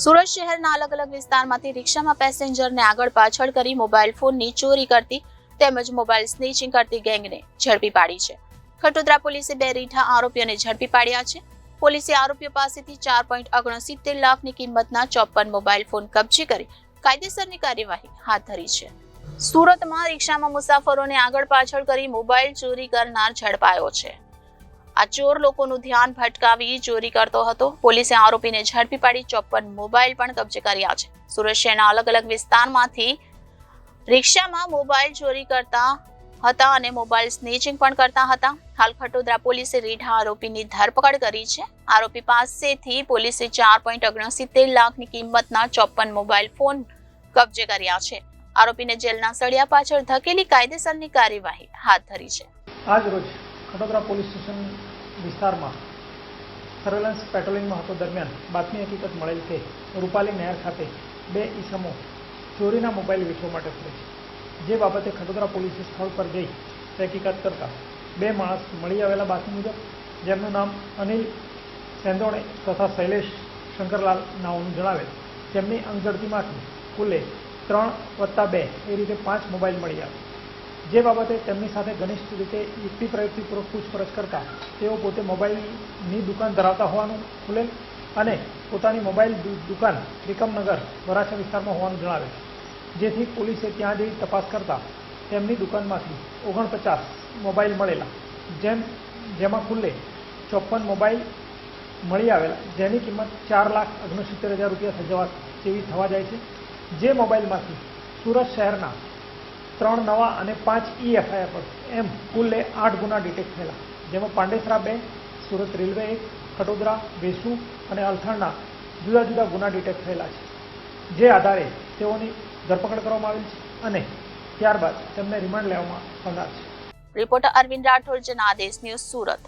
સુરત શહેરના અલગ અલગ વિસ્તારમાંથી રિક્ષામાં પેસેન્જરને આગળ પાછળ કરી મોબાઈલ ફોનની ચોરી કરતી તેમજ મોબાઈલ સ્નેચિંગ કરતી ગેંગને ઝડપી પાડી છે. ખટોદરા પોલીસે 2 રીઢા આરોપીઓને ઝડપી પાડ્યા છે. પોલીસે આરોપીઓ પાસેથી 4.69 લાખની કિંમતના 54 મોબાઈલ ફોન કબજે કરી કાયદેસરની કાર્યવાહી હાથ ધરી છે. સુરતમાં રિક્ષામાં મુસાફરોને આગળ પાછળ કરી મોબાઈલ ચોરી કરનાર ઝડપાયો છે. આ ચોર લોકોનું ધ્યાન ભટકાવી ચોરી કરતો હતો. પોલીસે આરોપીને ઝડપી પાડી 54 મોબાઈલ પણ કબજે કર્યા છે. સુરત શહેરના અલગ અલગ વિસ્તારમાંથી રિક્ષામાં મોબાઈલ ચોરી કરતા હતા અને મોબાઈલ સ્નેચિંગ પણ કરતા હતા. હાલ ખટોદરા પોલીસે રીઢા આરોપીની ધરપકડ કરી છે. આરોપી પાસેથી પોલીસે 4.69 લાખની કિંમતના 54 મોબાઈલ ફોન કબજે કર્યા છે. આરોપીને જેલના સળિયા પાછળ ધકેલી કાયદેસરની કાર્યવાહી હાથ ધરી છે. આજ રોજ ખટોદરા પોલીસ સ્ટેશન વિસ્તારમાં સર્વેલન્સ પેટ્રોલિંગમાં હતો દરમિયાન બાતમી હકીકત મળેલ કે રૂપાલી નહેર ખાતે 2 ઈસમો ચોરીના મોબાઈલ વેચવા માટે ફરે છે. જે બાબતે ખટોદરા પોલીસે સ્થળ પર જઈ તહેકીકાત કરતા 2 માણસ મળી આવેલા બાતમી મુજબ, જેમનું નામ અનિલ સેંદોણે તથા શૈલેષ શંકરલાલ નાઓનું જણાવેલ, તેમની અંગઝડતીમાંથી કુલે 3+2 એ રીતે 5 મોબાઈલ મળી આવે. જે બાબતે તેમની સાથે ઘનિષ્ઠ રીતે યુક્તિ પ્રયુક્તિપૂર્વક પૂછપરછ કરતા તેઓ પોતે મોબાઈલની દુકાન ધરાવતા હોવાનું ખુલેલ અને પોતાની મોબાઈલ દુકાન ત્રિકમનગર વરાછા વિસ્તારમાં હોવાનું જણાવે. જેથી પોલીસે ત્યાં જઈ તપાસ કરતા તેમની દુકાનમાંથી 49 મોબાઈલ મળેલા, જેમાં કુલ્લે 54 મોબાઈલ મળી આવેલા, જેની કિંમત 4,69,000 રૂપિયા જેવી થવા જાય છે. જે મોબાઈલમાંથી સુરત શહેરના 3 નવા અને 5 EFIR પર એમ કુલ્લે 8 ગુના ડિટેક્ટ થયેલા, જેમાં પાંડેસરા 2, સુરત રેલવે 1, ખટોદરા, વેસુ અને અલથાણના જુદા જુદા ગુના ડિટેક્ટ થયેલા છે. જે આધારે તેઓની ધરપકડ કરવામાં આવેલ છે અને ત્યારબાદ તેમને રિમાન્ડ લેવામાં આવનાર છે. Reporter Arvind Rathod, Janadesh news, Surat.